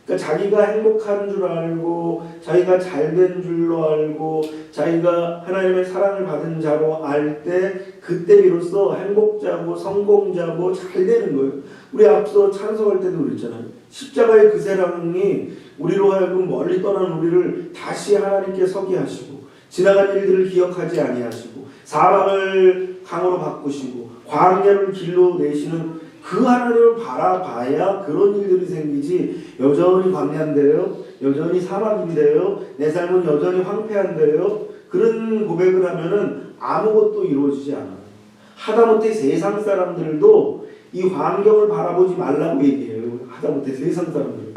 그러니까 자기가 행복한 줄 알고 자기가 잘된 줄로 알고 자기가 하나님의 사랑을 받은 자로 알 때 그때 비로소 행복자고 성공자고 잘 되는 거예요. 우리 앞서 찬송할 때도 그랬잖아요. 십자가의 그 사랑이 우리로 하여금 멀리 떠난 우리를 다시 하나님께 서게 하시고 지나간 일들을 기억하지 아니하시고 사방을 강으로 바꾸시고 광야를 길로 내시는 그 하나님을 바라봐야 그런 일들이 생기지. 여전히 광야인데요, 여전히 사막인데요, 내 삶은 여전히 황폐한데요, 그런 고백을 하면은 아무것도 이루어지지 않아요. 하다못해 세상 사람들도 이 환경을 바라보지 말라고 얘기해요. 하다못해 세상 사람들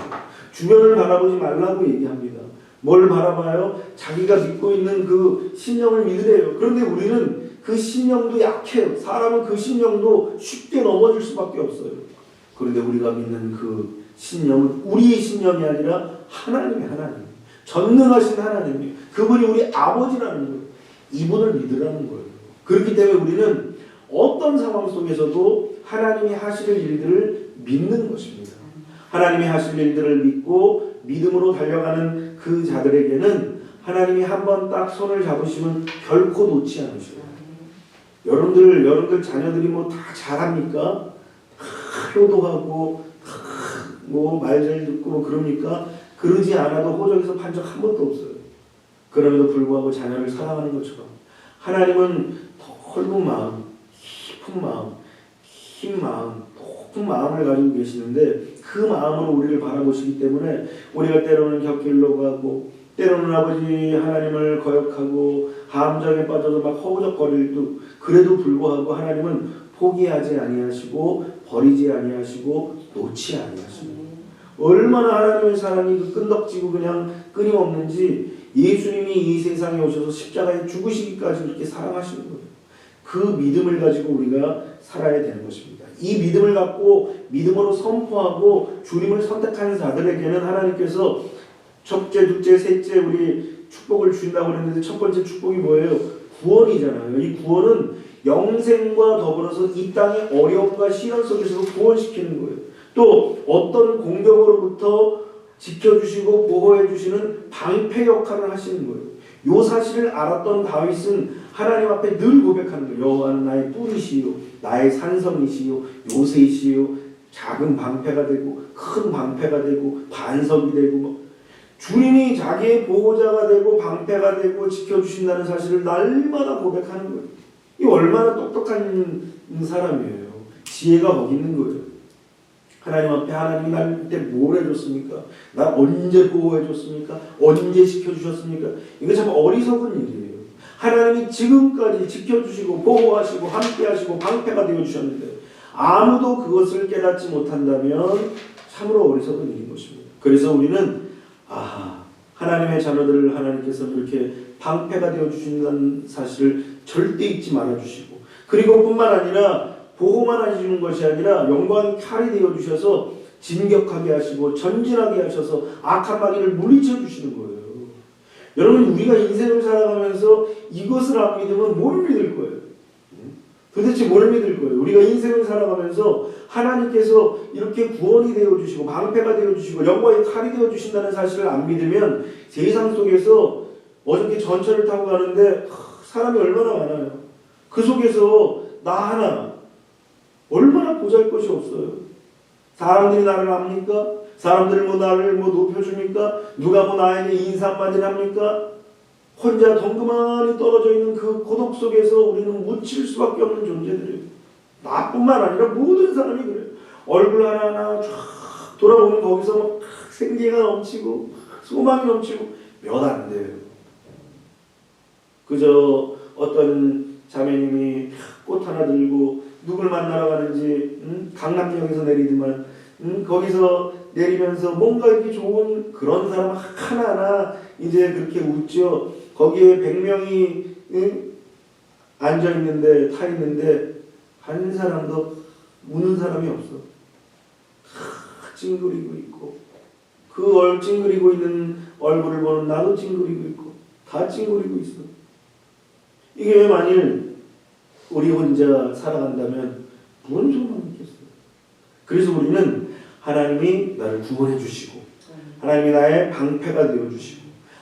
주변을 바라보지 말라고 얘기합니다. 뭘 바라봐요? 자기가 믿고 있는 그 신령을 믿으래요. 그런데 우리는 그 신령도 약해요. 사람은 그 신령도 쉽게 넘어질 수밖에 없어요. 그런데 우리가 믿는 그 신령은 우리의 신령이 아니라 하나님의 하나님, 전능하신 하나님이에요. 그분이 우리 아버지라는 거예요. 이분을 믿으라는 거예요. 그렇기 때문에 우리는 어떤 상황 속에서도 하나님이 하실 일들을 믿는 것입니다. 하나님이 하실 일들을 믿고 믿음으로 달려가는 그 자들에게는 하나님이 한번 딱 손을 잡으시면 결코 놓지 않으셔요. 여러분들 자녀들이 뭐 다 잘합니까? 효도하고 뭐 말 잘 듣고 뭐 그럽니까? 그러지 않아도 호적에서 판 적 한 번도 없어요. 그럼에도 불구하고 자녀를 사랑하는 것처럼 하나님은 넓은 마음, 깊은 마음, 긴 마음, 높은 마음을 가지고 계시는데 그 마음으로 우리를 바라보시기 때문에 우리가 때로는 곁길로 가고 때로는 아버지 하나님을 거역하고 함정에 빠져서 막 허우적거릴 때 그래도 불구하고 하나님은 포기하지 아니하시고 버리지 아니하시고 놓지 아니하시고 얼마나 하나님의 사랑이 그 끈덕지고 그냥 끊임없는지 예수님이 이 세상에 오셔서 십자가에 죽으시기까지 그렇게 사랑하시는 거예요. 그 믿음을 가지고 우리가 살아야 되는 것입니다. 이 믿음을 갖고 믿음으로 선포하고 주님을 선택하는 자들에게는 하나님께서 첫째, 둘째, 셋째 우리 축복을 주신다고 그랬는데 첫 번째 축복이 뭐예요? 구원이잖아요. 이 구원은 영생과 더불어서 이 땅의 어려움과 시련 속에서도 구원시키는 거예요. 또 어떤 공격으로부터 지켜주시고 보호해주시는 방패 역할을 하시는 거예요. 이 사실을 알았던 다윗은 하나님 앞에 늘 고백하는 거예요. 여호와는 나의 뿔이시요 나의 산성이시요 요새이시요 작은 방패가 되고 큰 방패가 되고 반석이 되고 뭐 주님이 자기의 보호자가 되고 방패가 되고 지켜주신다는 사실을 날마다 고백하는 거예요. 이 얼마나 똑똑한 사람이에요. 지혜가 거기 있는 거예요. 하나님 앞에 하나님이 나한테 뭘 해줬습니까? 나 언제 보호해줬습니까? 언제 지켜주셨습니까? 이거 참 어리석은 일이에요. 하나님이 지금까지 지켜주시고 보호하시고 함께하시고 방패가 되어주셨는데 아무도 그것을 깨닫지 못한다면 참으로 어리석은 일인 것입니다. 그래서 우리는 하나님의 자녀들을 하나님께서 이렇게 방패가 되어주신다는 사실을 절대 잊지 말아주시고 그리고 뿐만 아니라 보호만 해주는 것이 아니라 영광의 칼이 되어주셔서 진격하게 하시고 전진하게 하셔서 악한 마귀를 물리쳐 주시는 거예요. 여러분 우리가 인생을 살아가면서 이것을 안 믿으면 뭘 믿을 거예요? 도대체 뭘 믿을 거예요? 우리가 인생을 살아가면서 하나님께서 이렇게 구원이 되어주시고 방패가 되어주시고 영광의 칼이 되어주신다는 사실을 안 믿으면 세상 속에서 어저께 전철을 타고 가는데 사람이 얼마나 많아요. 그 속에서 나 하나 얼마나 보잘것이 없어요. 사람들이 나를 압니까? 사람들이 나를 높여줍니까? 누가 나에게 인사 한마디를 합니까? 혼자 덩그마니 떨어져 있는 그 고독 속에서 우리는 묻힐 수밖에 없는 존재들이에요. 나뿐만 아니라 모든 사람이 그래요. 얼굴 하나하나 쫙 돌아보면 거기서 막 생기가 넘치고 소망이 넘치고 몇 안 돼요. 그저 어떤 자매님이 꽃 하나 들고 누굴 만나러 가는지 강남역에서 내리더만 거기서 내리면서 뭔가 이렇게 좋은 그런 사람 하나하나 이제 그렇게 웃죠. 거기에 100명이 앉아있는데 타있는데 한 사람도 우는 사람이 없어. 다 찡그리고 있고 그 찡그리고 있는 얼굴을 보는 나도 찡그리고 있고 다 찡그리고 있어. 이게 만일 우리 혼자 살아간다면 무슨 소망이 있겠어요? 그래서 우리는 하나님이 나를 구원해 주시고 하나님이 나의 방패가 되어주시고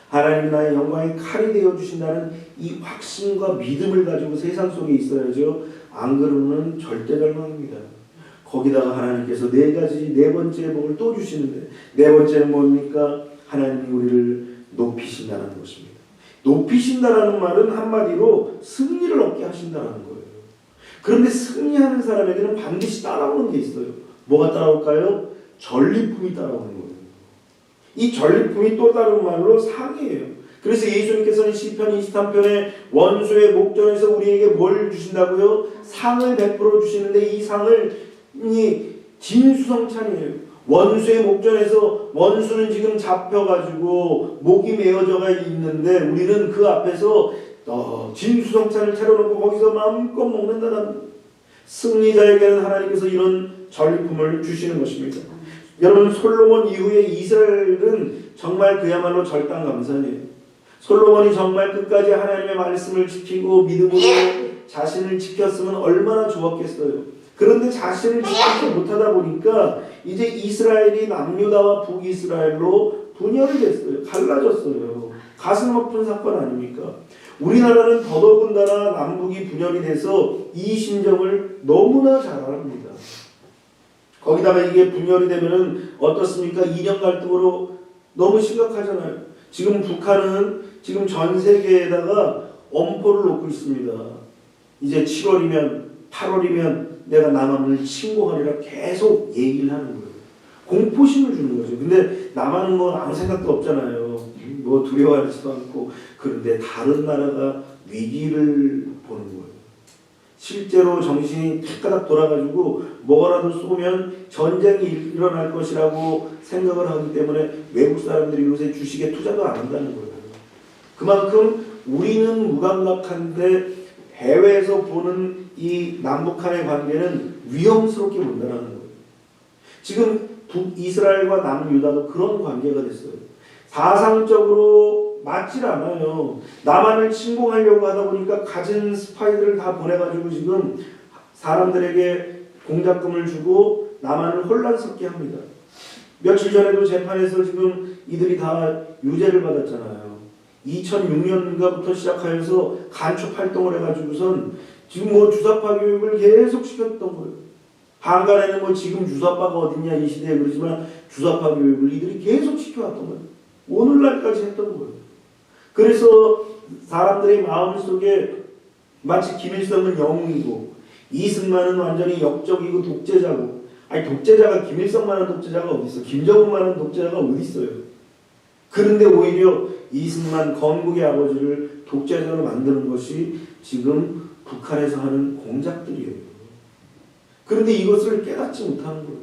하나님이 나의 영광의 칼이 되어주신다는 이 확신과 믿음을 가지고 세상 속에 있어야죠. 안 그러면 절대 절망입니다. 거기다가 하나님께서 네 번째 복을 또 주시는데 네 번째는 뭡니까? 하나님이 우리를 높이신다는 것입니다. 높이신다라는 말은 한마디로 승리를 얻게 하신다는 거예요. 그런데 승리하는 사람에게는 반드시 따라오는 게 있어요. 뭐가 따라올까요? 전리품이 따라오는 거예요. 이 전리품이 또 다른 말로 상이에요. 그래서 예수님께서는 시편 23편에 원수의 목전에서 우리에게 뭘 주신다고요? 상을 베풀어 주시는데 이 상을 진수성찬이에요. 원수의 목전에서 원수는 지금 잡혀가지고 목이 메어져가 있는데 우리는 그 앞에서 진수성찬을 차려놓고 거기서 마음껏 먹는다는 승리자에게는 하나님께서 이런 전리품을 주시는 것입니다. 여러분 솔로몬 이후에 이스라엘은 정말 그야말로 절단감사예요. 솔로몬이 정말 끝까지 하나님의 말씀을 지키고 믿음으로 자신을 지켰으면 얼마나 좋았겠어요. 그런데 자신을 지키지 못하다 보니까 이제 이스라엘이 남유다와 북이스라엘로 분열이 됐어요. 갈라졌어요. 가슴 아픈 사건 아닙니까? 우리나라는 더더군다나 남북이 분열이 돼서 이 심정을 너무나 잘 압니다. 거기다가 이게 분열이 되면은 어떻습니까? 이념 갈등으로 너무 심각하잖아요. 지금 북한은 지금 전 세계에다가 엄포를 놓고 있습니다. 이제 7월이면 8월이면 내가 남한을 침공하리라 계속 얘기를 하는 거예요. 공포심을 주는 거죠. 근데 남한은 뭐 아무 생각도 없잖아요. 뭐 두려워하지도 않고. 그런데 다른 나라가 위기를 보는 거예요. 실제로 정신이 탁가닥 돌아가지고 뭐라도 쏘면 전쟁이 일어날 것이라고 생각을 하기 때문에 외국 사람들이 요새 주식에 투자도 안 한다는 거예요. 그만큼 우리는 무감각한데 해외에서 보는 이 남북한의 관계는 위험스럽게 본다는 거예요. 지금 북이스라엘과 남유다도 그런 관계가 됐어요. 사상적으로 맞질 않아요. 남한을 침공하려고 하다 보니까 가진 스파이들을 다 보내가지고 지금 사람들에게 공작금을 주고 남한을 혼란스럽게 합니다. 며칠 전에도 재판에서 지금 이들이 다 유죄를 받았잖아요. 2006년부터 시작하여서 간첩 활동을 해가지고선 지금 뭐 주사파 교육을 계속 시켰던 거예요. 한간에는 뭐 지금 주사파가 어딨냐 이 시대에 그러지만 주사파 교육을 이들이 계속 시켜왔던 거예요. 오늘날까지 했던 거예요. 그래서 사람들의 마음속에 마치 김일성은 영웅이고 이승만은 완전히 역적이고 독재자고 아니 독재자가 김일성만한 독재자가 어디 있어? 김정은만한 독재자가 어디 있어요? 그런데 오히려 이승만 건국의 아버지를 독재자로 만드는 것이 지금 북한에서 하는 공작들이에요. 그런데 이것을 깨닫지 못하는 거예요.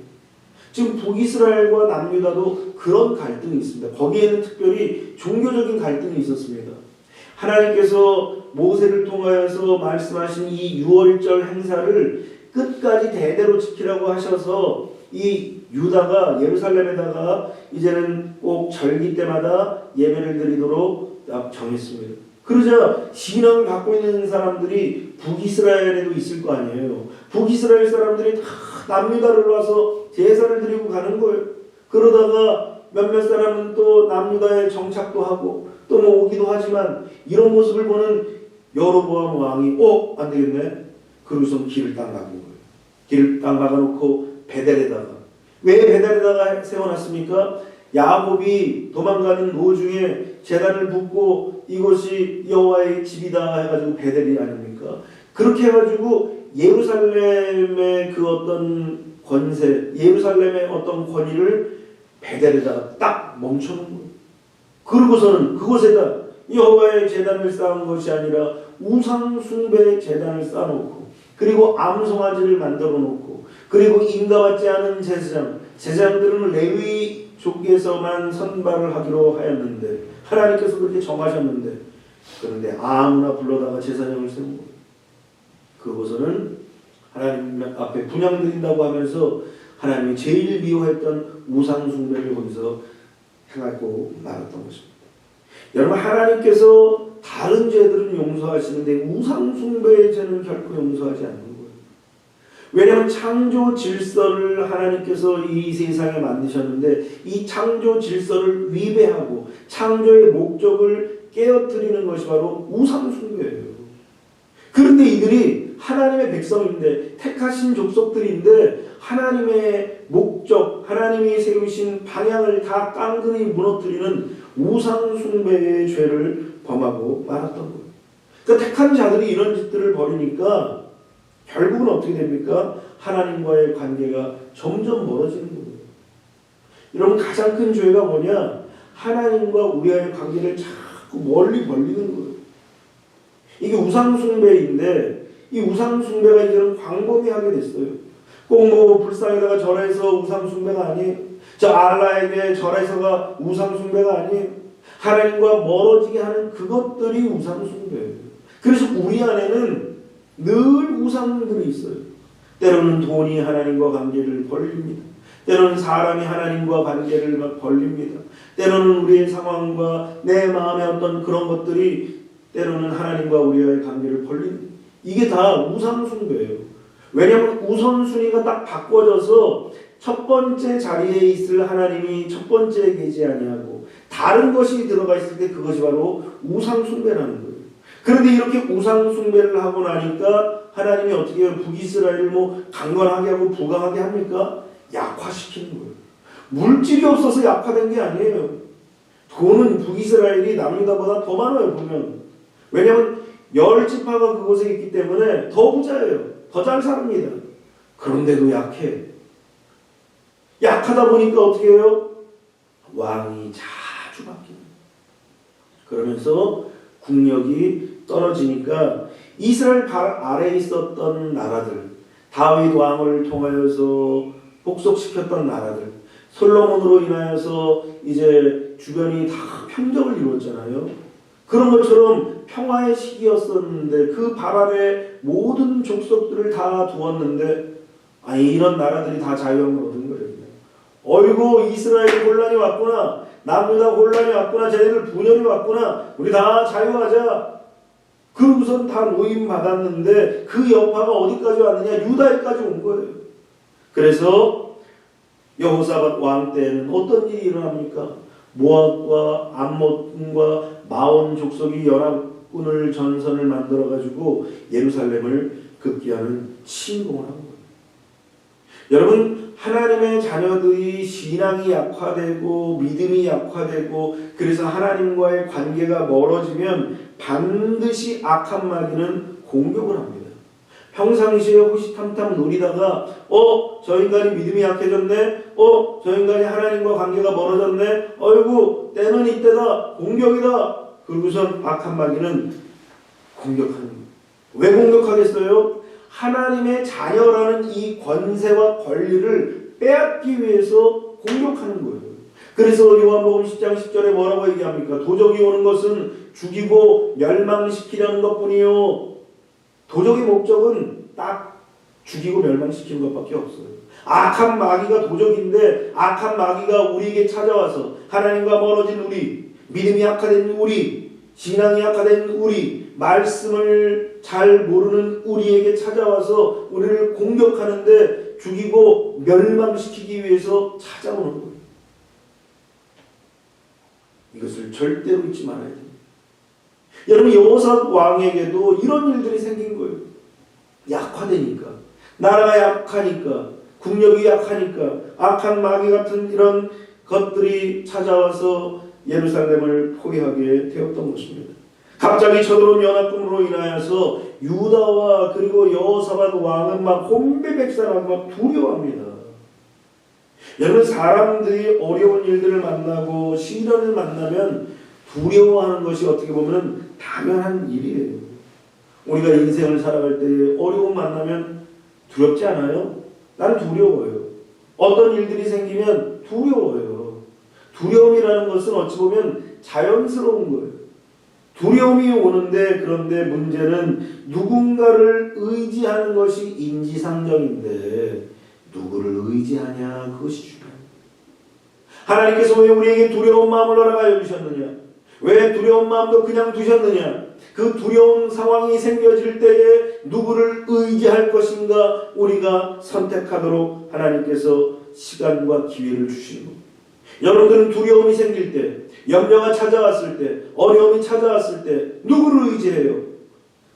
지금 북이스라엘과 남유다도 그런 갈등이 있습니다. 거기에는 특별히 종교적인 갈등이 있었습니다. 하나님께서 모세를 통하여서 말씀하신 이 유월절 행사를 끝까지 대대로 지키라고 하셔서 이 유다가 예루살렘에다가 이제는 꼭 절기 때마다 예배를 드리도록 정했습니다. 그러자 신앙을 갖고 있는 사람들이 북이스라엘에도 있을 거 아니에요. 북이스라엘 사람들이 다 남유다를 와서 제사를 드리고 가는 거예요. 그러다가 몇몇 사람은 또 남유다에 정착도 하고 또 뭐 오기도 하지만 이런 모습을 보는 여로보암 왕이 안 되겠네. 그러고서 길을 딱 막은 거예요. 길을 딱 막아놓고 베델에다가 왜 베델에다가 세워놨습니까? 야곱이 도망가는 도중에 제단을 붓고 이것이 여호와의 집이다 해가지고 베델이 아닙니까? 그렇게 해가지고 예루살렘의 그 어떤 권세, 예루살렘의 어떤 권위를 베델에다가 딱 멈춰놓은 거예요. 그러고서는 그곳에다 여호와의 제단을 쌓은 것이 아니라 우상 숭배의 제단을 쌓아놓고 그리고 암송아지를 만들어 놓고 그리고 인가받지 않은 제사장들은 레위 족에서만 선발을 하기로 하였는데 하나님께서 그렇게 정하셨는데 그런데 아무나 불러다가 제사장을 세운 거예요. 그곳은 하나님 앞에 분향드린다고 하면서 하나님이 제일 미워했던 우상 숭배를 거기서 행하고 말았던 것입니다. 여러분 하나님께서 다른 죄들은 용서하시는데 우상 숭배의 죄는 결코 용서하지 않는 거예요. 왜냐하면 창조 질서를 하나님께서 이 세상에 만드셨는데 이 창조 질서를 위배하고 창조의 목적을 깨어뜨리는 것이 바로 우상 숭배예요. 그런데 이들이 하나님의 백성인데 택하신 족속들인데 하나님의 목적, 하나님이 세우신 방향을 다 깡그리 무너뜨리는 우상 숭배의 죄를 범하고 말았던 거예요. 그러니까 택한 자들이 이런 짓들을 벌이니까 결국은 어떻게 됩니까? 하나님과의 관계가 점점 멀어지는 거예요. 여러분, 가장 큰 죄가 뭐냐? 하나님과 우리와의 관계를 자꾸 멀리 벌리는 거예요. 이게 우상숭배인데 이 우상숭배가 이제는 광범위하게 됐어요. 꼭 뭐 불상에다가 절해서 우상숭배가 아니에요. 저 알라에게 절해서가 우상숭배가 아니에요. 하나님과 멀어지게 하는 그것들이 우상숭배예요. 그래서 우리 안에는 늘 우상들이 있어요. 때로는 돈이 하나님과 관계를 벌립니다. 때로는 사람이 하나님과 관계를 벌립니다. 때로는 우리의 상황과 내 마음의 어떤 그런 것들이 때로는 하나님과 우리와의 관계를 벌립니다. 이게 다 우상숭배예요. 왜냐하면 우선순위가 딱 바꿔져서 첫 번째 자리에 있을 하나님이 첫 번째에 계지 아니하고 다른 것이 들어가 있을 때 그것이 바로 우상숭배라는 거예요. 그런데 이렇게 우상숭배를 하고 나니까 하나님이 어떻게 해요? 북이스라엘을 뭐 강건하게 하고 부강하게 합니까? 약화시키는 거예요. 물질이 없어서 약화된 게 아니에요. 돈은 북이스라엘이 남유다보다 더 많아요, 보면. 왜냐하면 10지파가 그곳에 있기 때문에 더 부자예요. 더 잘 삽니다. 그런데도 약해. 약하다 보니까 어떻게 해요? 왕이 자주 바뀝니다. 그러면서 국력이 떨어지니까 이스라엘 발 아래에 있었던 나라들, 다윗 왕을 통하여서 복속시켰던 나라들, 솔로몬으로 인하여서 이제 주변이 다 평정을 이루었잖아요. 그런 것처럼 평화의 시기였었는데 그 발 아래 모든 족속들을 다 두었는데 아니 이런 나라들이 다 자유함을 얻은 거예요. 어이구 이스라엘 혼란이 왔구나. 남유다 혼란이 왔구나. 쟤네들 분열이 왔구나. 우리 다 자유하자. 그러고선 다 노임 받았는데 그 여파가 어디까지 왔느냐? 유다에까지 온 거예요. 그래서 여호사밧 왕 때에는 어떤 일이 일어납니까? 모압과 암몬과 마온 족속이 연합군을 전선을 만들어가지고 예루살렘을 급기야는 침공을 한 거예요. 여러분, 하나님의 자녀들이 신앙이 약화되고 믿음이 약화되고 그래서 하나님과의 관계가 멀어지면 반드시 악한 마귀는 공격을 합니다. 평상시에 호시탐탐 노리다가 저 인간이 믿음이 약해졌네. 저 인간이 하나님과 관계가 멀어졌네. 어이구 때는 이때다. 공격이다. 그러고선 악한 마귀는 공격하는 거예요. 왜 공격하겠어요? 하나님의 자녀라는 이 권세와 권리를 빼앗기 위해서 공격하는 거예요. 그래서 요한복음 10장 10절에 뭐라고 얘기합니까? 도적이 오는 것은 죽이고 멸망시키려는 것뿐이요. 도적의 목적은 딱 죽이고 멸망시키는 것밖에 없어요. 악한 마귀가 도적인데 악한 마귀가 우리에게 찾아와서 하나님과 멀어진 우리, 믿음이 약화된 우리, 신앙이 약화된 우리, 말씀을 잘 모르는 우리에게 찾아와서 우리를 공격하는데 죽이고 멸망시키기 위해서 찾아오는 거예요. 이것을 절대로 잊지 말아야 됩니다. 여러분, 여호사밧 왕에게도 이런 일들이 생긴 거예요. 약화되니까, 나라가 약하니까, 국력이 약하니까 악한 마귀 같은 이런 것들이 찾아와서 예루살렘을 포위하게 되었던 것입니다. 갑자기 쳐들어온 연합군으로 인하여서 유다와 그리고 여호사밧 왕은 막 혼배백산하고 막 두려워합니다. 여러분, 사람들이 어려운 일들을 만나고 시련을 만나면 두려워하는 것이 어떻게 보면 당연한 일이에요. 우리가 인생을 살아갈 때 어려움 만나면 두렵지 않아요? 난 두려워요. 어떤 일들이 생기면 두려워요. 두려움이라는 것은 어찌 보면 자연스러운 거예요. 두려움이 오는데 그런데 문제는 누군가를 의지하는 것이 인지상정인데 누구를 의지하냐 그것이 중요합니다. 하나님께서 왜 우리에게 두려운 마음을 허락하여 주셨느냐? 왜 두려운 마음도 그냥 두셨느냐? 그 두려운 상황이 생겨질 때에 누구를 의지할 것인가 우리가 선택하도록 하나님께서 시간과 기회를 주시는 겁니다. 여러분들은 두려움이 생길 때, 염려가 찾아왔을 때, 어려움이 찾아왔을 때 누구를 의지해요?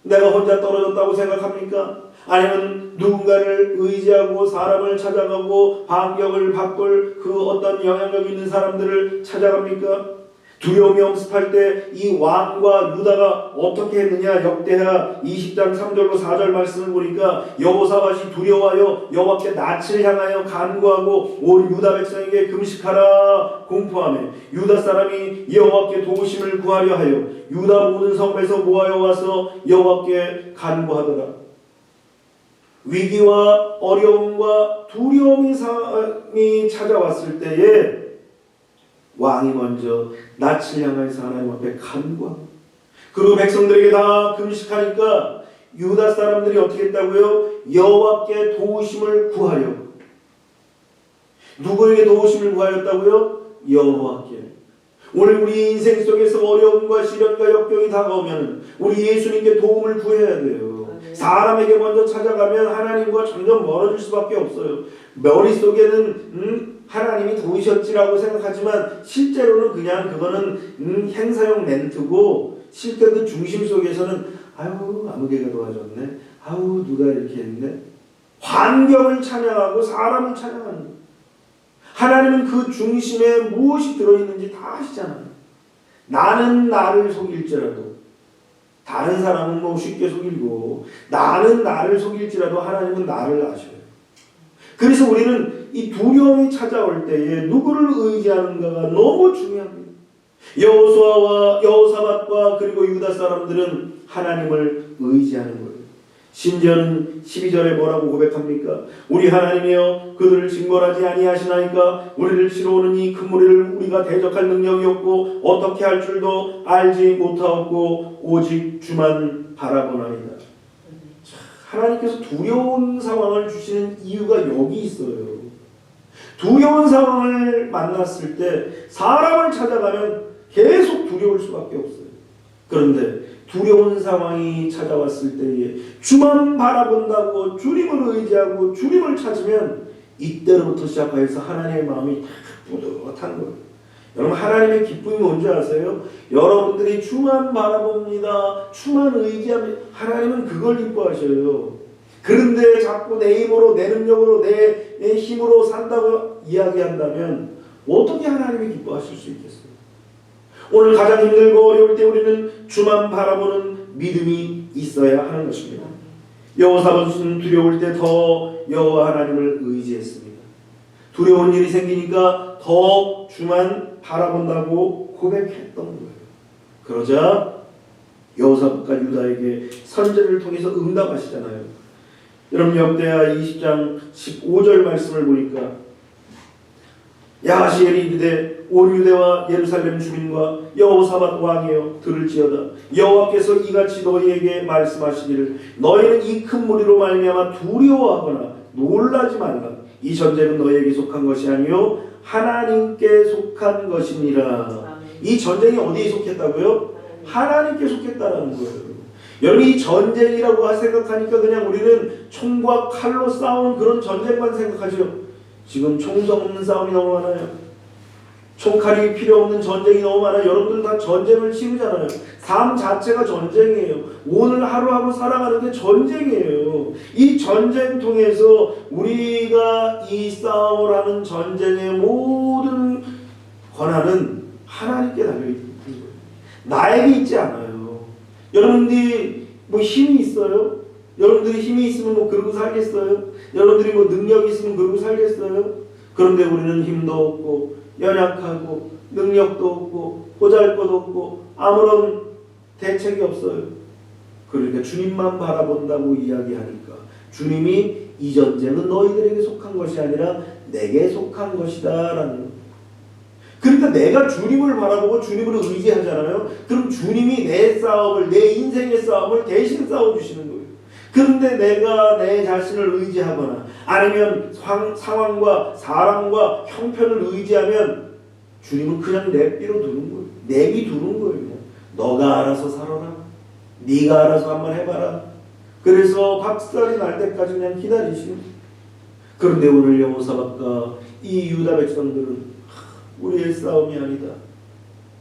내가 혼자 떨어졌다고 생각합니까? 아니면 누군가를 의지하고 사람을 찾아가고 반격을 바꿀 그 어떤 영향력 있는 사람들을 찾아갑니까? 두려움이 엄습할 때 이 왕과 유다가 어떻게 했느냐? 역대하 20장 3절로 4절 말씀을 보니까 여호사밧이 두려워하여 여호와께 낯을 향하여 간구하고 온 유다 백성에게 금식하라 공포하며 유다 사람이 여호와께 도우심을 구하려 하여 유다 모든 성읍에서 모아여 와서 여호와께 간구하더라. 위기와 어려움과 두려움이 찾아왔을 때에 왕이 먼저 낯을 향해서 하나님 앞에 간구하고 그리고 백성들에게 다 금식하니까 유다 사람들이 어떻게 했다고요? 여호와께 도우심을 구하려. 누구에게 도우심을 구하였다고요? 여호와께. 오늘 우리 인생 속에서 어려움과 시련과 역경이 다가오면 우리 예수님께 도움을 구해야 돼요. 사람에게 먼저 찾아가면 하나님과 점점 멀어질 수밖에 없어요. 머릿속에는 하나님이 도우셨지라고 생각하지만 실제로는 그냥 그거는 행사용 멘트고 실제 그 중심 속에서는 아유 아무개가 도와줬네. 아우 누가 이렇게 했네. 환경을 찬양하고 사람을 찬양하는 거예요. 하나님은 그 중심에 무엇이 들어있는지 다 아시잖아요. 나는 나를 속일지라도 다른 사람은 뭐 쉽게 속이고 나는 나를 속일지라도 하나님은 나를 아셔요. 그래서 우리는 이 두려움이 찾아올 때에 누구를 의지하는가가 너무 중요합니다. 여호수아와 여호사밧과 그리고 유다 사람들은 하나님을 의지하는 거예요. 심지어는 12절에 뭐라고 고백합니까? 우리 하나님이여 그들을 징벌하지 아니하시나이까 우리를 치러 오는 이 큰 무리를 우리가 대적할 능력이 없고 어떻게 할 줄도 알지 못하옵고 오직 주만 바라보나이다. 하나님께서 두려운 상황을 주시는 이유가 여기 있어요. 두려운 상황을 만났을 때 사람을 찾아가면 계속 두려울 수밖에 없어요. 그런데 두려운 상황이 찾아왔을 때에 주만 바라본다고 주님을 의지하고 주님을 찾으면 이때로부터 시작해서 하나님의 마음이 다 뿌듯한 거예요. 여러분 하나님의 기쁨이 뭔지 아세요? 여러분들이 주만 바라봅니다. 주만 의지하면 하나님은 그걸 기뻐하셔요. 그런데 자꾸 내 힘으로 내 능력으로 내 힘으로 산다고 이야기한다면 어떻게 하나님이 기뻐하실 수 있겠어요? 오늘 가장 힘들고 어려울 때 우리는 주만 바라보는 믿음이 있어야 하는 것입니다. 여호사밧은 두려울 때 더 여호와 하나님을 의지했습니다. 두려운 일이 생기니까 더 주만 바라본다고 고백했던 거예요. 그러자 여호사밧과 유다에게 선제를 통해서 응답하시잖아요. 여러분 역대하 20장 15절 말씀을 보니까 야하시엘이 이르되 온 유대와 예루살렘 주민과 여호사밧 왕이여 들을지어다. 여호와께서 이같이 너희에게 말씀하시기를 너희는 이 큰 무리로 말미암아 두려워하거나 놀라지 말라. 이 전쟁은 너희에게 속한 것이 아니요 하나님께 속한 것이니라. 이 전쟁이 어디에 속했다고요? 하나님께 속했다라는 거예요. 여러분 이 전쟁이라고 생각하니까 그냥 우리는 총과 칼로 싸우는 그런 전쟁만 생각하죠. 지금 총성 없는 싸움이 너무 많아요. 총칼이 필요 없는 전쟁이 너무 많아요. 여러분들 다 전쟁을 치르잖아요. 삶 자체가 전쟁이에요. 오늘 하루하루 살아가는 게 전쟁이에요. 이 전쟁 통해서 우리가 이 싸움을 하는 전쟁의 모든 권한은 하나님께 달려있는 거예요. 나에게 있지 않아요. 여러분들이 뭐 힘이 있어요? 여러분들이 힘이 있으면 뭐 그러고 살겠어요? 여러분들이 뭐 능력이 있으면 그러고 살겠어요? 그런데 우리는 힘도 없고 연약하고 능력도 없고 보잘것도 없고 아무런 대책이 없어요. 그러니까 주님만 바라본다고 이야기하니까 주님이 이 전쟁은 너희들에게 속한 것이 아니라 내게 속한 것이다 라는 거예요. 그러니까 내가 주님을 바라보고 주님을 의지하잖아요. 그럼 주님이 내 싸움을 내 인생의 싸움을 대신 싸워주시는 거예요. 그런데 내가 내 자신을 의지하거나 아니면 상황과 사람과 형편을 의지하면 주님은 그냥 내비로 두는 거예요. 내비 두는 거예요. 너가 알아서 살아라. 네가 알아서 한번 해봐라. 그래서 박살이 날 때까지 그냥 기다리시는. 그런데 오늘 여호사밧과 이 유다 백성들은 우리의 싸움이 아니다,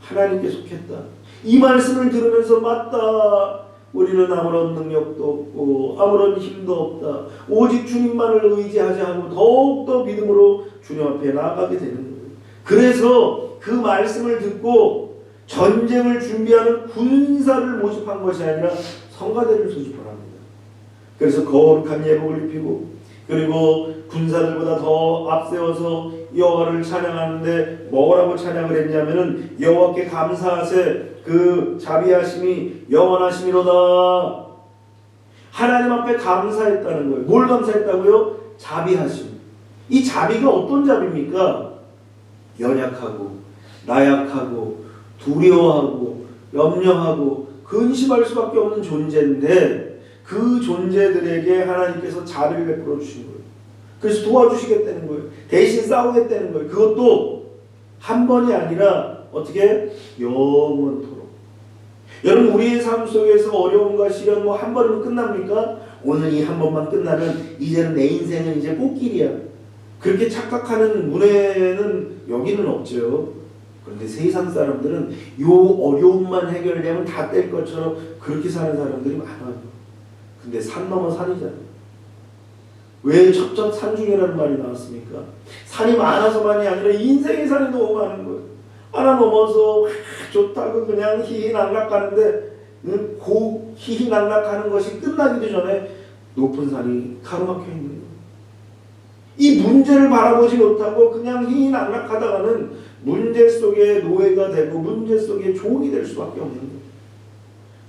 하나님께 속했다. 이 말씀을 들으면서 맞다, 우리는 아무런 능력도 없고 아무런 힘도 없다, 오직 주님만을 의지하자 하고 더욱더 믿음으로 주님 앞에 나아가게 되는 거예요. 그래서 그 말씀을 듣고 전쟁을 준비하는 군사를 모집한 것이 아니라 성가대를 소집을 합니다. 그래서 거룩한 예복을 입히고, 그리고 군사들보다 더 앞세워서 여호와를 찬양하는데 뭐라고 찬양을 했냐면은 여호와께 감사하세, 그 자비하심이 영원하심이로다. 하나님 앞에 감사했다는 거예요. 뭘 감사했다고요? 자비하심. 이 자비가 어떤 자비입니까? 연약하고 나약하고 두려워하고 염려하고 근심할 수밖에 없는 존재인데, 그 존재들에게 하나님께서 자비를 베풀어 주신 거예요. 그래서 도와주시겠다는 거예요. 대신 싸우겠다는 거예요. 그것도 한 번이 아니라 어떻게? 영원토록. 여러분, 우리의 삶 속에서 어려움과 시련 뭐 한 번이면 끝납니까? 오늘 이 한 번만 끝나면 이제는 내 인생은 이제 꽃길이야, 그렇게 착각하는 문외는 여기는 없죠. 그런데 세상 사람들은 요 어려움만 해결되면 다 될 것처럼 그렇게 사는 사람들이 많아요. 근데 산 넘어 산이잖아요. 왜 첩첩 산중이라는 말이 나왔습니까? 산이 많아서만이 아니라 인생의 산이 너무 많은 거예요. 하나 넘어서 좋다고 그냥 희희낙낙 가는데, 그 희희낙낙 것이 끝나기도 전에 높은 산이 가로막혀 있는 거예요. 이 문제를 바라보지 못하고 그냥 희희낙낙 하다가는 문제 속에 노예가 되고 문제 속에 종이 될 수밖에 없는 거예요.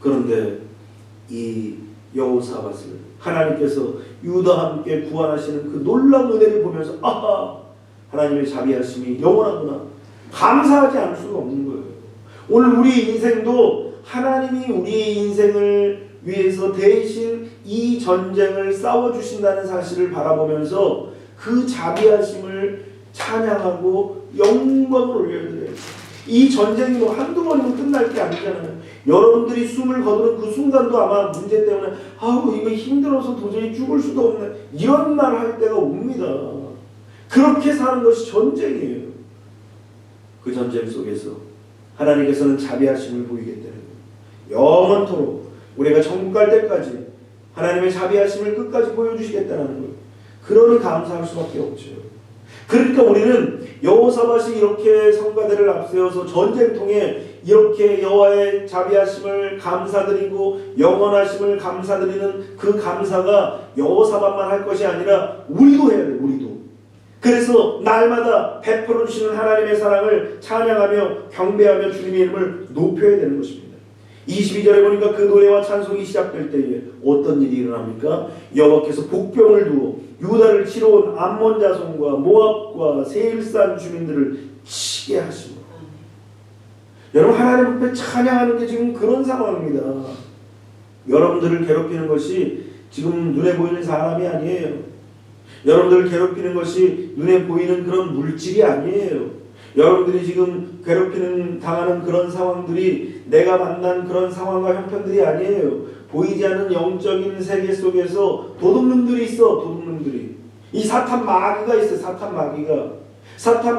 그런데 이 여호사밧을 하나님께서 유다와 함께 구원하시는 그 놀라운 은혜를 보면서, 아하, 하나님의 자비하심이 영원하구나, 감사하지 않을 수가 없는 거예요. 오늘 우리 인생도 하나님이 우리의 인생을 위해서 대신 이 전쟁을 싸워주신다는 사실을 바라보면서 그 자비하심을 찬양하고 영광을 올려드려요. 이 전쟁이 뭐 한두 번이면 끝날 게 아니잖아요. 여러분들이 숨을 거두는 그 순간도 아마 문제 때문에 아우 이거 힘들어서 도저히 죽을 수도 없네, 이런 말 할 때가 옵니다. 그렇게 사는 것이 전쟁이에요. 그 전쟁 속에서 하나님께서는 자비하심을 보이겠다는 거예요. 영원토록 우리가 천국 갈 때까지 하나님의 자비하심을 끝까지 보여주시겠다는 거예요. 그러니 감사할 수밖에 없죠. 그러니까 우리는 여호사밧이 이렇게 성가대를 앞세워서 전쟁통에 이렇게 여호와의 자비하심을 감사드리고 영원하심을 감사드리는 그 감사가 여호사밧만 할 것이 아니라 우리도 해야 돼요. 우리도. 그래서 날마다 베풀어 주시는 하나님의 사랑을 찬양하며 경배하며 주님의 이름을 높여야 되는 것입니다. 22절에 보니까 그 노래와 찬송이 시작될 때에 어떤 일이 일어납니까? 여호와께서 복병을 두어 유다를 치러 온 암몬 자손과 모압과 세일산 주민들을 치게 하십니다. 여러분, 하나님 앞에 찬양하는 게 지금 그런 상황입니다. 여러분들을 괴롭히는 것이 지금 눈에 보이는 사람이 아니에요. 여러분들을 괴롭히는 것이 눈에 보이는 그런 물질이 아니에요. 여러분들이 지금 괴롭히는 당하는 그런 상황들이 내가 만난 그런 상황과 형편들이 아니에요. 보이지 않는 영적인 세계 속에서 도둑놈들이 있어. 도둑놈들이. 이 사탄 마귀가 있어. 사탄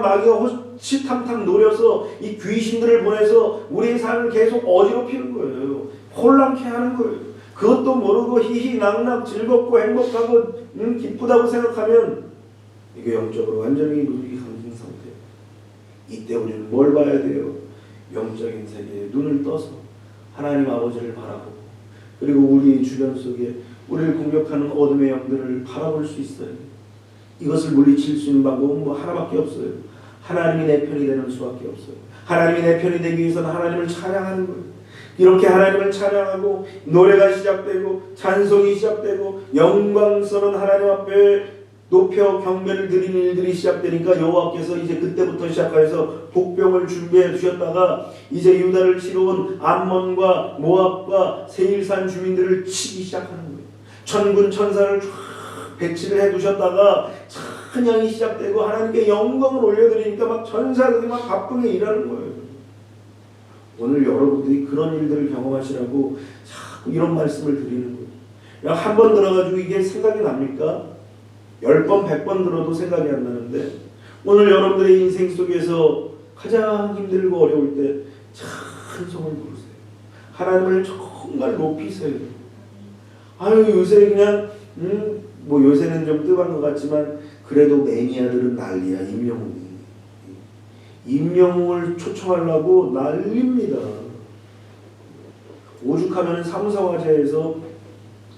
마귀가 호시탐탐 노려서 이 귀신들을 보내서 우리의 삶을 계속 어지럽히는 거예요. 혼란케 하는 거예요. 그것도 모르고 희희낙낙 즐겁고 행복하고 기쁘다고 생각하면 이게 영적으로 완전히 무기 강진 상태예요. 이때 우리는 뭘 봐야 돼요? 영적인 세계에 눈을 떠서 하나님 아버지를 바라보고, 그리고 우리 주변 속에 우리를 공격하는 어둠의 영들을 바라볼 수 있어요. 이것을 물리칠 수 있는 방법은 뭐 하나밖에 없어요. 하나님이 내 편이 되는 수밖에 없어요. 하나님이 내 편이 되기 위해서는 하나님을 찬양하는 거예요. 이렇게 하나님을 찬양하고 노래가 시작되고 찬송이 시작되고 영광스러운 하나님 앞에 높여 경배를 드리는 일들이 시작되니까 여호와께서 이제 그때부터 시작해서 복병을 준비해 주셨다가 이제 유다를 치러 온 암몬과 모압과 세일산 주민들을 치기 시작하는 거예요. 천군 천사를 쫙 배치를 해 두셨다가 찬양이 시작되고 하나님께 영광을 올려드리니까 막 천사들이 막 바쁘게 일하는 거예요. 오늘 여러분들이 그런 일들을 경험하시라고 자꾸 이런 말씀을 드리는 거예요. 한 번 들어가지고 이게 생각이 납니까? 10번, 100번 들어도 생각이 안 나는데 오늘 여러분들의 인생 속에서 가장 힘들고 어려울 때 찬송을 부르세요. 하나님을 정말 높이세요. 아유 요새 그냥 뭐 요새는 좀 뜸한 것 같지만 그래도 매니아들은 난리야. 임영웅을 초청하려고 난립니다. 오죽하면 삼성화재에서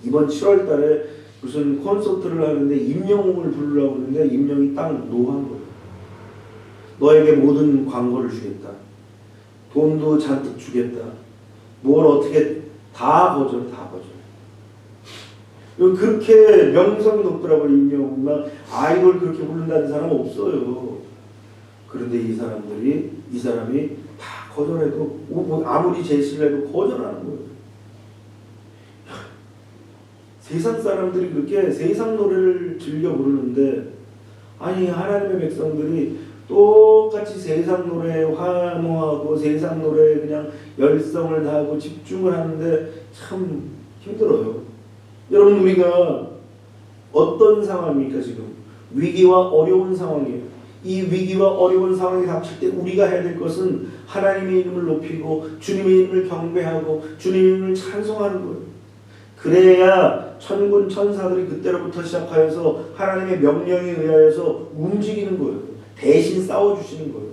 이번 7월 달에 무슨 콘서트를 하는데 임영웅을 부르려고 하는데 임영웅이 딱 노한 거예요. 너에게 모든 광고를 주겠다. 돈도 잔뜩 주겠다. 뭘 어떻게 다 거절. 그렇게 명성이 높더라고요. 임영웅 막 아이돌 그렇게 부른다는 사람 없어요. 그런데 이 사람이 다 거절해도 아무리 제시를 해도 거절하는 거예요. 세상 사람들이 그렇게 세상 노래를 즐겨 부르는데 아니 하나님의 백성들이 똑같이 세상 노래에 환호하고 세상 노래에 그냥 열성을 다하고 집중을 하는데 참 힘들어요. 여러분 우리가 어떤 상황입니까 지금? 위기와 어려운 상황이에요. 이 위기와 어려운 상황이 닥칠 때 우리가 해야 될 것은 하나님의 이름을 높이고 주님의 이름을 경배하고 주님의 이름을 찬송하는 거예요. 그래야 천군 천사들이 그때로부터 시작하여서 하나님의 명령에 의하여서 움직이는 거예요. 대신 싸워주시는 거예요.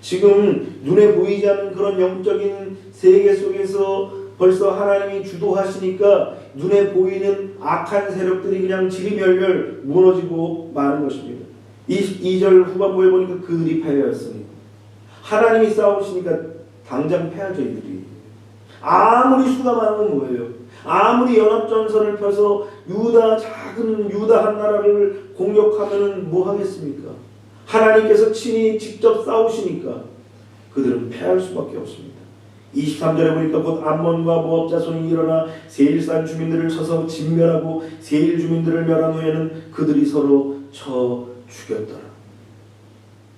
지금 눈에 보이지 않는 그런 영적인 세계 속에서 벌써 하나님이 주도하시니까 눈에 보이는 악한 세력들이 그냥 지리멸멸 무너지고 마는 것입니다. 2절 후반부에 보니까 그들이 패하였으니 하나님이 싸우시니까 당장 패하죠. 이들이 아무리 수가 많으면 뭐예요? 아무리 연합전선을 펴서 작은 유다 한 나라를 공격하면 뭐 하겠습니까? 하나님께서 친히 직접 싸우시니까 그들은 패할 수밖에 없습니다. 23절에 보니까 곧 암몬과 모압 자손이 일어나 세일산 주민들을 쳐서 진멸하고 세일 주민들을 멸한 후에는 그들이 서로 쳐 죽였더라.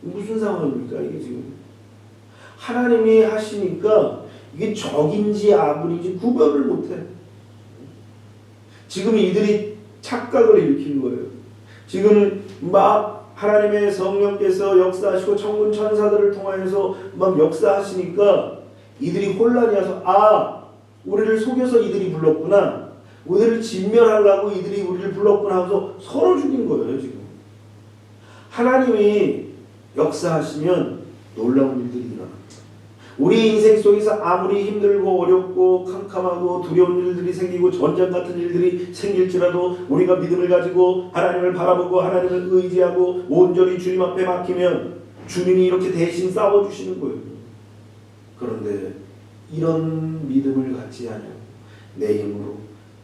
무슨 상황입니까 이게 지금? 하나님이 하시니까 이게 적인지 아군인지 구별을 못해. 지금 이들이 착각을 일으킨 거예요. 지금 막 하나님의 성령께서 역사하시고 천군 천사들을 통하여서 막 역사하시니까 이들이 혼란이 와서 우리를 속여서 이들이 불렀구나. 우리를 진멸하려고 이들이 우리를 불렀구나 하면서 서로 죽인 거예요. 지금 하나님이 역사하시면 놀라운 일들이 일어납니다. 우리 인생 속에서 아무리 힘들고 어렵고 캄캄하고 두려운 일들이 생기고 전쟁 같은 일들이 생길지라도 우리가 믿음을 가지고 하나님을 바라보고 하나님을 의지하고 온전히 주님 앞에 맡기면 주님이 이렇게 대신 싸워주시는 거예요. 그런데 이런 믿음을 갖지 않으면 내 힘으로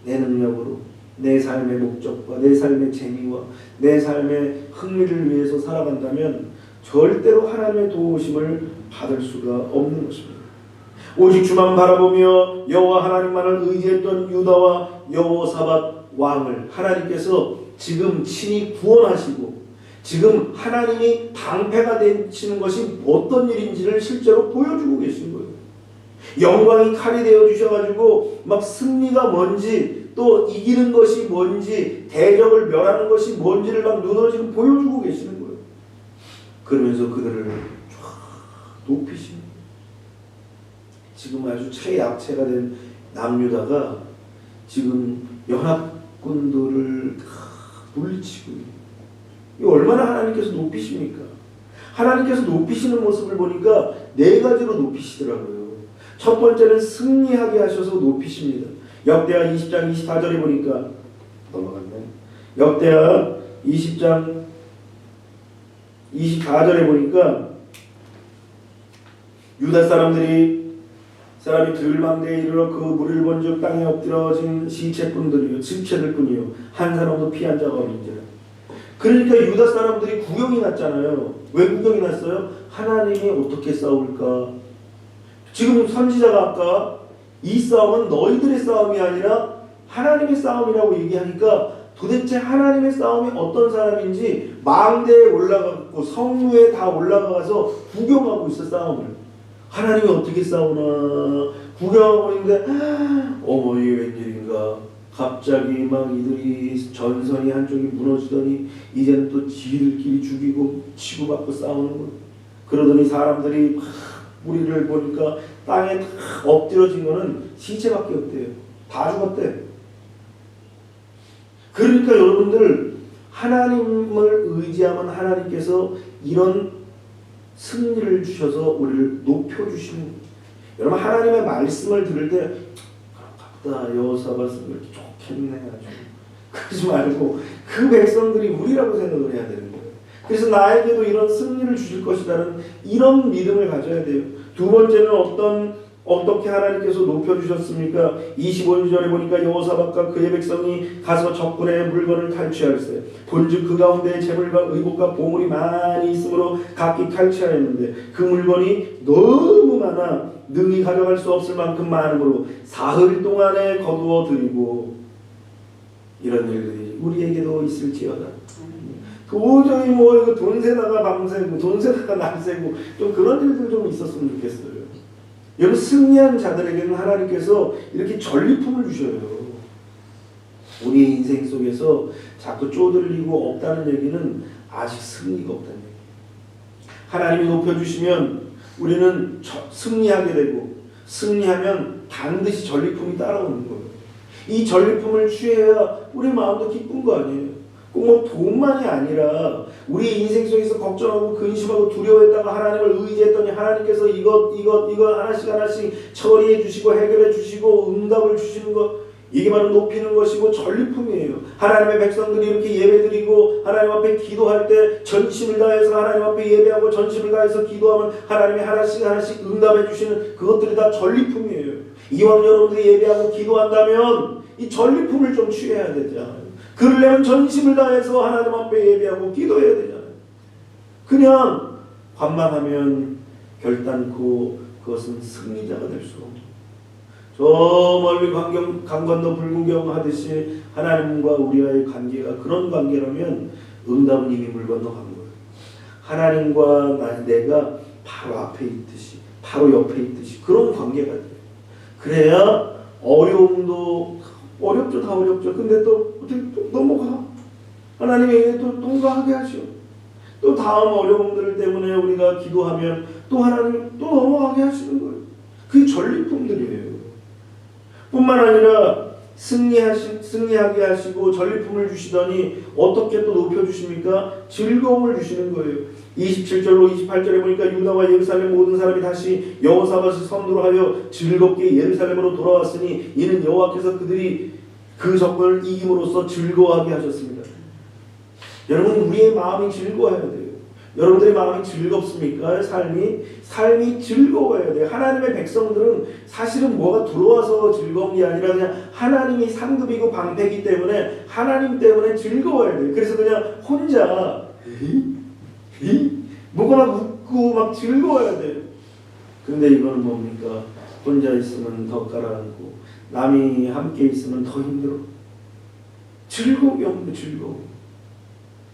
내 능력으로 내 삶의 목적과 내 삶의 재미와 내 삶의 흥미를 위해서 살아간다면 절대로 하나님의 도우심을 받을 수가 없는 것입니다. 오직 주만 바라보며 여호와 하나님만을 의지했던 유다와 여호사밧 왕을 하나님께서 지금 친히 구원하시고 지금 하나님이 방패가 되시는 것이 어떤 일인지를 실제로 보여주고 계신 거예요. 영광이 칼이 되어 주셔가지고 막 승리가 뭔지 또 이기는 것이 뭔지 대적을 멸하는 것이 뭔지를 막 눈으로 지금 보여주고 계시는 거예요. 그러면서 그들을 높이십니다. 지금 아주 최약체가 된 남유다가 지금 연합군들을 물리치고 이 얼마나 하나님께서 높이십니까? 하나님께서 높이시는 모습을 보니까 네 가지로 높이시더라고요. 첫 번째는 승리하게 하셔서 높이십니다. 역대하 20장 24절에 보니까 넘어갔네. 역대하 20장 24절에 보니까 유다 사람이 들망대에 이르러 그 물을 본즉 땅에 엎드러진 시체뿐들이요 질체들뿐이요 한 사람도 피한 자가 없는지라. 그러니까 유다 사람들이 구경이 났잖아요. 왜 구경이 났어요? 하나님이 어떻게 싸울까? 지금 선지자가 아까 이 싸움은 너희들의 싸움이 아니라 하나님의 싸움이라고 얘기하니까 도대체 하나님의 싸움이 어떤 사람인지 망대에 올라가고 성루에 다 올라가서 구경하고 있어 싸움을. 하나님이 어떻게 싸우나 구경하고 있는데 어머 이게 웬일인가. 갑자기 막 이들이 전선이 한쪽이 무너지더니 이제는 또 지들끼리 죽이고 치고받고 싸우는 거예요. 그러더니 사람들이 막 무리를 보니까 땅에 다 엎드려진 거는 시체밖에 없대요. 다 죽었대. 그러니까 여러분들 하나님을 의지하면 하나님께서 이런 승리를 주셔서 우리를 높여주시는 거예요. 여러분 하나님의 말씀을 들을 때 그렇다 여호사밧은 이렇게 좋겠네 아주 그러지 말고 그 백성들이 우리라고 생각을 해야 되는 거예요. 그래서 나에게도 이런 승리를 주실 것이라는 이런 믿음을 가져야 돼요. 두 번째는 어떻게 하나님께서 높여주셨습니까? 25절에 보니까 여호사밧과 그의 백성이 가서 적군의 물건을 탈취하였어요. 본즉 그 가운데 재물과 의복과 보물이 많이 있으므로 각기 탈취하였는데 그 물건이 너무 많아 능히 가져갈 수 없을 만큼 많으므로 사흘 동안에 거두어 드리고. 이런 일들이 우리에게도 있을지어다. 도저히 뭐 돈 세다가 밤새고 돈 세다가 낮새고 좀 그런 일들 좀 있었으면 좋겠어요. 여러분 승리한 자들에게는 하나님께서 이렇게 전리품을 주셔요. 우리 인생 속에서 자꾸 쪼들리고 없다는 얘기는 아직 승리가 없다는 얘기예요. 하나님이 높여주시면 우리는 승리하게 되고 승리하면 반드시 전리품이 따라오는 거예요. 이 전리품을 취해야 우리 마음도 기쁜 거 아니에요. 꼭 뭐 돈만이 아니라 우리 인생 속에서 걱정하고 근심하고 두려워했다가 하나님을 의지했더니 하나님께서 이것 하나씩 처리해 주시고 해결해 주시고 응답을 주시는 것, 이게 바로 높이는 것이고 전리품이에요. 하나님의 백성들이 이렇게 예배드리고 하나님 앞에 기도할 때 전심을 다해서 하나님 앞에 예배하고 전심을 다해서 기도하면 하나님이 하나씩 응답해 주시는 그것들이 다 전리품이에요. 이왕 여러분들이 예배하고 기도한다면 이 전리품을 좀 취해야 되잖아요. 그러려면 전심을 다해서 하나님 앞에 예배하고 기도해야 되잖아요. 그냥 관망하면 결단코 그것은 승리자가 될 수가 없죠. 저 멀리 강 건너 불구경 하듯이 하나님과 우리와의 관계가 그런 관계라면 응답은 이미 물 건너간 거예요. 하나님과 내가 바로 앞에 있듯이 바로 옆에 있듯이 그런 관계가 돼요. 그래야 어려움도 어렵죠. 다 어렵죠. 근데 또 어떻게 또 넘어가. 하나님이 또 통과하게 하죠. 또 다음 어려움들 때문에 우리가 기도하면 또 하나님 또 넘어가게 하시는 거예요. 그게 전리품들이에요. 뿐만 아니라 승리하게 하시고 전리품을 주시더니 어떻게 또 높여주십니까? 즐거움을 주시는 거예요. 27절로 28절에 보니까 유다와 예루살렘 모든 사람이 다시 여호사밧을 선두로 하여 즐겁게 예루살렘으로 돌아왔으니 이는 여호와께서 그들이 그 적군을 이김으로써 즐거워하게 하셨습니다. 여러분 우리의 마음이 즐거워야 돼요. 여러분들의 마음이 즐겁습니까? 삶이 즐거워야 돼요. 하나님의 백성들은 사실은 뭐가 들어와서 즐거운 게 아니라 그냥 하나님이 상급이고 방패이기 때문에 하나님 때문에 즐거워야 돼요. 그래서 그냥 혼자 뭐가 막 웃고 막 즐거워야 돼요. 근데 이거는 뭡니까? 혼자 있으면 더 깔아앉고 남이 함께 있으면 더 힘들어. 즐거움이 없는 즐거움.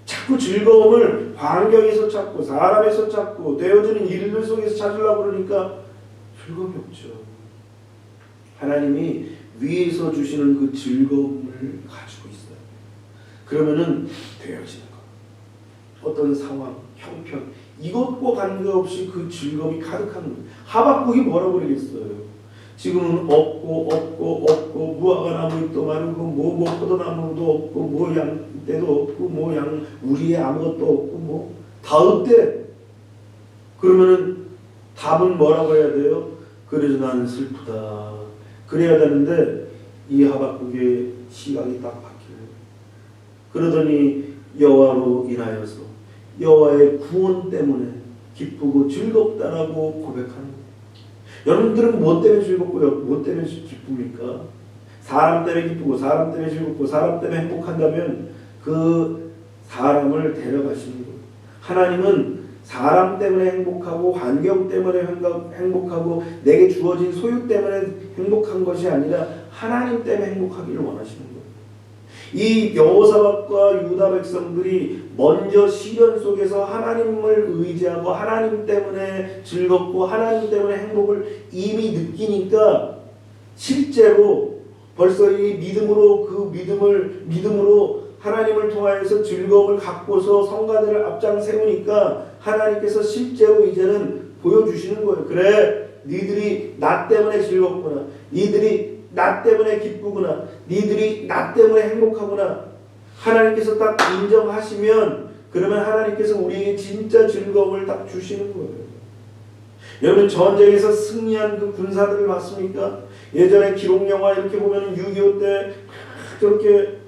자꾸 즐거움을 환경에서 찾고 사람에서 찾고 되어지는 일들 속에서 찾으려고 그러니까 즐거움이 없죠. 하나님이 위에서 주시는 그 즐거움을 가지고 있어요. 그러면은 되어지는 거. 어떤 상황, 형편 이것과 관계없이 그 즐거움이 가득한 거예요. 하박국이 뭐라고 그러겠어요. 지금은 없고 무화과 나무도 많고 뭐 포도나무도 없고 뭐 양떼도 없고 뭐 양 우리의 아무것도 없고 뭐 다 없대. 그러면은 답은 뭐라고 해야 돼요? 그래서 나는 슬프다. 그래야 되는데 이 하박국의 시각이 딱 바뀌어요. 그러더니 여호와로 인하여서 여호와의 구원 때문에 기쁘고 즐겁다라고 고백하는 거예요. 여러분들은 뭐 때문에 즐겁고요? 뭐 때문에 기쁩니까? 사람 때문에 기쁘고 사람 때문에 즐겁고 사람 때문에 행복한다면 그 사람을 데려가시는 거예요. 하나님은 사람 때문에 행복하고 환경 때문에 행복하고 내게 주어진 소유 때문에 행복한 것이 아니라 하나님 때문에 행복하기를 원하시는 거예요. 이 여호사밧과 유다 백성들이 먼저 시련 속에서 하나님을 의지하고 하나님 때문에 즐겁고 하나님 때문에 행복을 이미 느끼니까 실제로 벌써 이 믿음으로 하나님을 통하여서 즐거움을 갖고서 성가대를 앞장 세우니까 하나님께서 실제로 이제는 보여주시는 거예요. 그래, 니들이 나 때문에 즐겁구나. 니들이 나 때문에 기쁘구나. 니들이 나 때문에 행복하구나. 하나님께서 딱 인정하시면 그러면 하나님께서 우리에게 진짜 즐거움을 딱 주시는 거예요. 여러분, 전쟁에서 승리한 그 군사들을 봤습니까? 예전에 기록영화 이렇게 보면 6.25 때 저렇게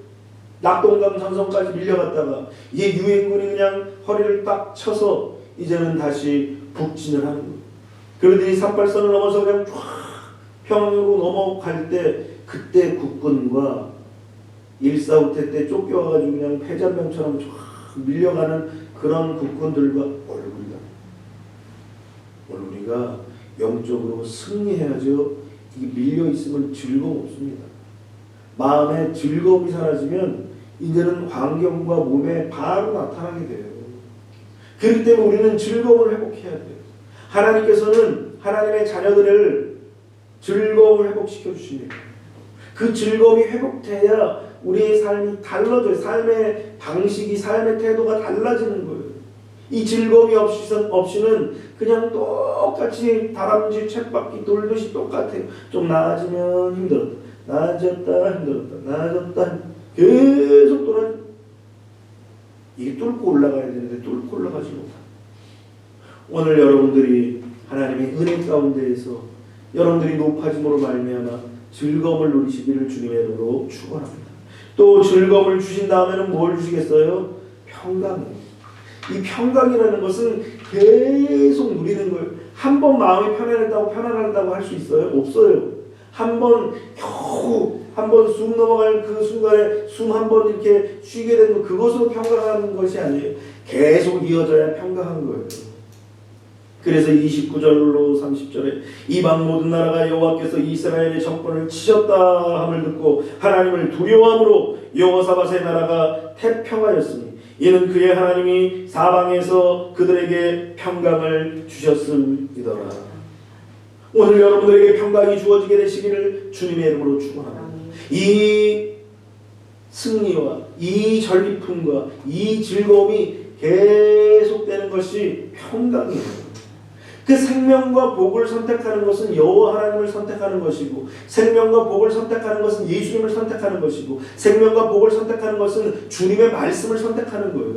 낙동강 전선까지 밀려갔다가 이제 유엔군이 그냥 허리를 딱 쳐서 이제는 다시 북진을 하는 거예요. 그러더니 38선을 넘어서 그냥 쫙 평양으로 넘어갈 때 그때 국군과 1.4 후퇴 때 쫓겨와가지고 그냥 패잔병처럼 쫙 밀려가는 그런 국군들과 오늘 우리가 영적으로 승리해야죠. 이게 밀려있으면 즐거움 없습니다. 마음에 즐거움이 사라지면 이제는 환경과 몸에 바로 나타나게 돼요. 그렇기 때문에 우리는 즐거움을 회복해야 돼요. 하나님께서는 하나님의 자녀들을 즐거움을 회복시켜 주십니다. 그 즐거움이 회복돼야 우리의 삶이 달라져요. 삶의 방식이, 삶의 태도가 달라지는 거예요. 이 즐거움이 없이는 그냥 똑같이 다람쥐 쳇바퀴 돌듯이 똑같아요. 좀 나아지면 힘들었다. 나아졌다 힘들었다. 나아졌다 계속 돌아요. 이게 뚫고 올라가야 되는데 뚫고 올라가지 못합니다. 오늘 여러분들이 하나님의 은혜 가운데에서 여러분들이 높아짐으로 말미암아 즐거움을 누리시기를 주님의 이름으로 축원합니다. 또 즐거움을 주신 다음에는 뭘 주시겠어요? 평강이에요. 이 평강이라는 것은 계속 누리는 거예요. 한 번 마음이 편안하다고 할 수 있어요? 없어요. 한 번 겨우 한 번 숨 넘어갈 그 순간에 숨 한 번 이렇게 쉬게 되는 거, 그것으로 평강한 것이 아니에요. 계속 이어져야 평강한 거예요. 그래서 29절로 30절에 이방 모든 나라가 여호와께서 이스라엘의 정권을 치셨다 함을 듣고 하나님을 두려워함으로 여호사밧의 나라가 태평하였으니 이는 그의 하나님이 사방에서 그들에게 평강을 주셨음이더라. 오늘 여러분들에게 평강이 주어지게 되시기를 주님의 이름으로 축원합니다. 이 승리와 이 전리품과 이 즐거움이 계속되는 것이 평강이에요. 그 생명과 복을 선택하는 것은 여호와 하나님을 선택하는 것이고, 생명과 복을 선택하는 것은 예수님을 선택하는 것이고, 생명과 복을 선택하는 것은 주님의 말씀을 선택하는 거예요.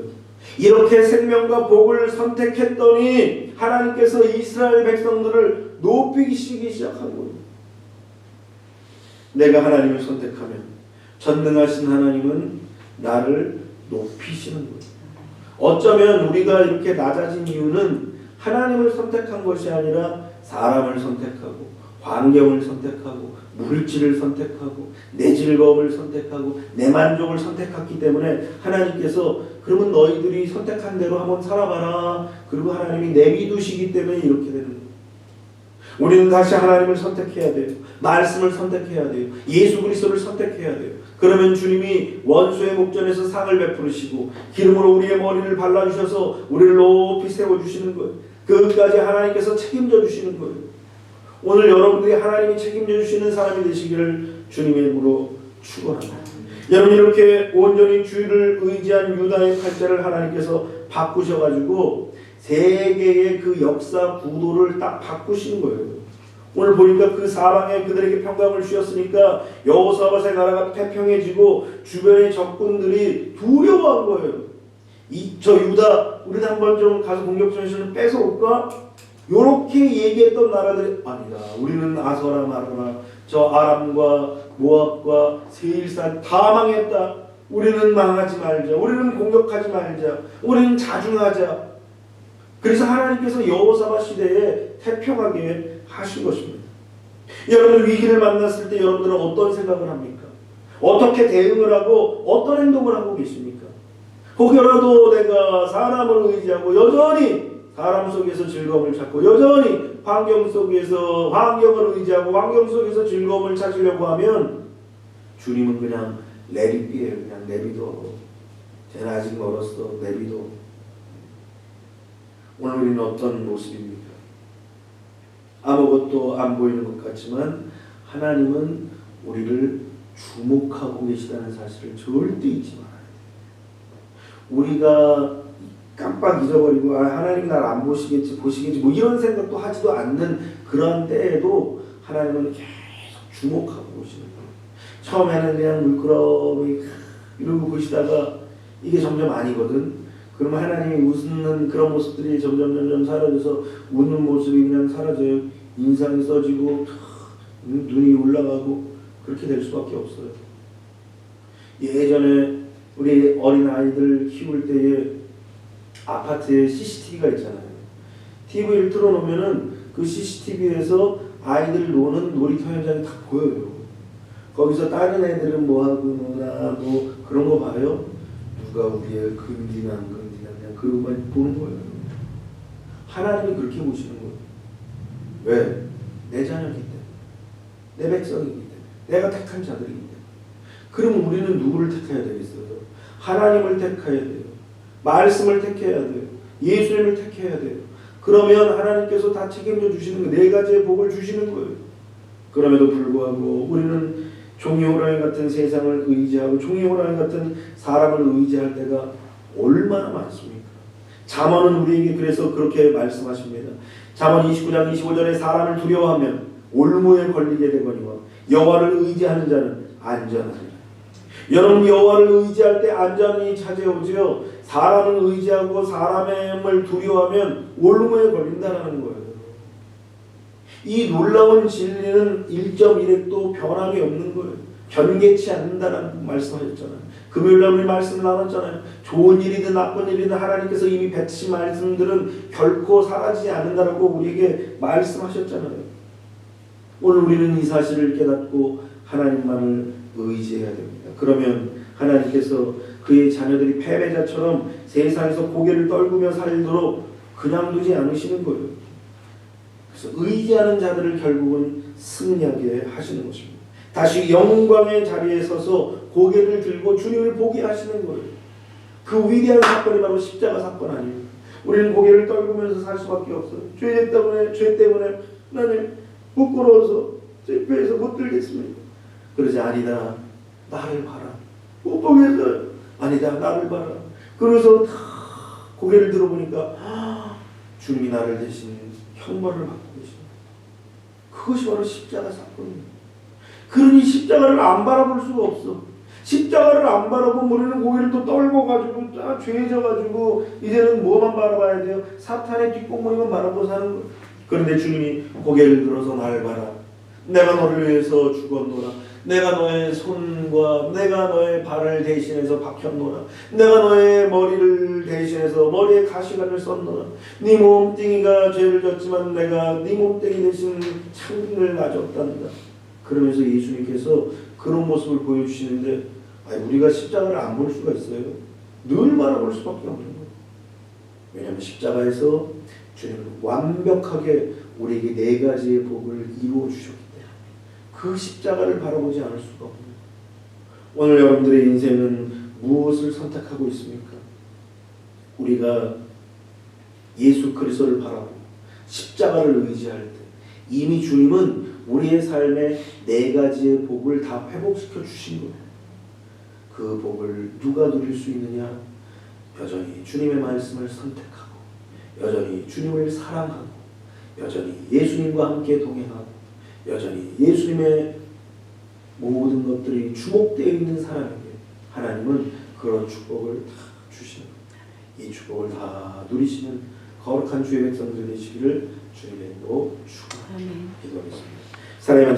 이렇게 생명과 복을 선택했더니 하나님께서 이스라엘 백성들을 높이시기 시작한 거예요. 내가 하나님을 선택하면 전능하신 하나님은 나를 높이시는 거예요. 어쩌면 우리가 이렇게 낮아진 이유는 하나님을 선택한 것이 아니라 사람을 선택하고 환경을 선택하고 물질을 선택하고 내 즐거움을 선택하고 내 만족을 선택했기 때문에 하나님께서 그러면 너희들이 선택한 대로 한번 살아봐라. 그리고 하나님이 내비두시기 때문에 이렇게 되는 거예요. 우리는 다시 하나님을 선택해야 돼요. 말씀을 선택해야 돼요. 예수 그리스도를 선택해야 돼요. 그러면 주님이 원수의 목전에서 상을 베푸시고 기름으로 우리의 머리를 발라주셔서 우리를 높이 세워주시는 거예요. 그것까지 하나님께서 책임져 주시는 거예요. 오늘 여러분들이 하나님이 책임져 주시는 사람이 되시기를 주님의 이름으로 축원합니다. 여러분, 이렇게 온전히 주를 의지한 유다의 팔자를 하나님께서 바꾸셔가지고 세계의 그 역사 구도를 딱 바꾸신 거예요. 오늘 보니까 그 사방에 그들에게 평강을 주셨으니까 여호사밧의 나라가 태평해지고 주변의 적군들이 두려워한 거예요. 저 유다, 우리도 한번 좀 가서 공격 전신을 뺏어올까? 요렇게 얘기했던 나라들이 아니다. 우리는 아서라 마르나 저 아람과 모압과 세일산 다 망했다. 우리는 망하지 말자. 우리는 공격하지 말자. 우리는 자중하자. 그래서 하나님께서 여호사밧 시대에 태평하게 하신 것입니다. 여러분, 위기를 만났을 때 여러분들은 어떤 생각을 합니까? 어떻게 대응을 하고 어떤 행동을 하고 계십니까? 혹여라도 내가 사람을 의지하고 여전히 사람 속에서 즐거움을 찾고 여전히 환경 속에서 환경을 의지하고 환경 속에서 즐거움을 찾으려고 하면 주님은 그냥 내리비에요. 그냥 내비둬. 쟤는 아직 멀었어. 내비둬. 오늘 우리는 어떤 모습입니까? 아무것도 안 보이는 것 같지만 하나님은 우리를 주목하고 계시다는 사실을 절대 잊지 말아야 돼요. 우리가 깜빡 잊어버리고 하나님이 날 안 보시겠지 뭐 이런 생각도 하지도 않는 그런 때에도 하나님은 계속 주목하고 보시는 거예요. 처음에는 그냥 물끄러미 이러고 보시다가 이게 점점 아니거든. 그러면 하나님이 웃는 그런 모습들이 점점 사라져서 웃는 모습이 그냥 사라져요. 인상이 써지고 눈이 올라가고 그렇게 될 수밖에 없어요. 예전에 우리 어린 아이들 키울 때에 아파트에 CCTV가 있잖아요. TV를 틀어놓으면은 그 CCTV에서 아이들 노는 놀이터 현장이 다 보여요. 거기서 다른 애들은 뭐 하고 노나 뭐 그런 거 봐요. 누가 우리의 근디나 안 근디나 그냥 그것만 보는 거예요. 하나님이 그렇게 보시는 거예요. 왜? 내 자녀이기 때문에, 내 백성이기 때문에, 내가 택한 자들이기 때문에. 그럼 우리는 누구를 택해야 되겠어요? 하나님을 택해야 돼요. 말씀을 택해야 돼요. 예수님을 택해야 돼요. 그러면 하나님께서 다 책임져 주시는 거예요. 네 가지의 복을 주시는 거예요. 그럼에도 불구하고 우리는 종이 호랑이 같은 세상을 의지하고 종이 호랑이 같은 사람을 의지할 때가 얼마나 많습니까? 잠언은 우리에게 그래서 그렇게 말씀하십니다. 잠언 29장 25절에 사람을 두려워하면 올무에 걸리게 되거니와 여호와를 의지하는 자는 안전하리라. 여러분, 여호와를 의지할 때 안전이 찾아오지요. 사람을 의지하고 사람을 두려워하면 올무에 걸린다는 거예요. 이 놀라운 진리는 1.1핵도 변함이 없는 거예요. 변개치 않는다는 말씀하셨잖아요. 금요일날 우리 말씀 나눴잖아요. 좋은 일이든 나쁜 일이든 하나님께서 이미 뱉으신 말씀들은 결코 사라지지 않는다라고 우리에게 말씀하셨잖아요. 오늘 우리는 이 사실을 깨닫고 하나님만을 의지해야 됩니다. 그러면 하나님께서 그의 자녀들이 패배자처럼 세상에서 고개를 떨구며 살도록 그냥 두지 않으시는 거예요. 그래서 의지하는 자들을 결국은 승리하게 하시는 것입니다. 다시 영광의 자리에 서서 고개를 들고 주님을 보게 하시는 거예요. 그 위대한 사건이 바로 십자가 사건 아니에요. 우리는 고개를 떨구면서 살 수밖에 없어요. 죄 때문에 나는 부끄러워서 죄에서 못 들겠습니다. 그러지 아니다. 나를 봐라. 못 보겠어요. 아니다. 나를 봐라. 그래서 고개를 들어보니까 주님이 나를 대신 형벌을 받고 계십니다. 그것이 바로 십자가 사건입니다. 그러니 십자가를 안 바라볼 수가 없어. 십자가를 안 바라보면 우리는 고개를 또 떨궈가지고 죄져가지고 이제는 뭐만 바라봐야 돼요? 사탄의 뒷공무니만 바라보고 사는 거예요. 그런데 주님이 고개를 들어서 나를 봐라. 내가 너를 위해서 죽었노라. 내가 너의 손과 내가 너의 발을 대신해서 박혔노라. 내가 너의 머리를 대신해서 머리에 가시관을 썼노라. 네 몸뚱이가 죄를 졌지만 내가 네 몸뚱이 대신 창을 가졌단다. 그러면서 예수님께서 그런 모습을 보여주시는데 우리가 십자가를 안 볼 수가 있어요? 늘 바라볼 수밖에 없는 거예요. 왜냐하면 십자가에서 주님은 완벽하게 우리에게 네 가지의 복을 이루어 주셨기 때문에 그 십자가를 바라보지 않을 수가 없는 거예요. 오늘 여러분들의 인생은 무엇을 선택하고 있습니까? 우리가 예수 그리스도를 바라보고 십자가를 의지할 때 이미 주님은 우리의 삶에 네 가지의 복을 다 회복시켜 주신 거예요. 그 복을 누가 누릴 수 있느냐? 여전히 주님의 말씀을 선택하고 여전히 주님을 사랑하고 여전히 예수님과 함께 동행하고 여전히 예수님의 모든 것들이 주목되어 있는 사람에게 하나님은 그런 축복을 다 주시는 거예요. 이 축복을 다 누리시는 거룩한 주의 백성들 되시기를 주님의 이름으로 축원합니다. 기도하겠습니다. 사랑의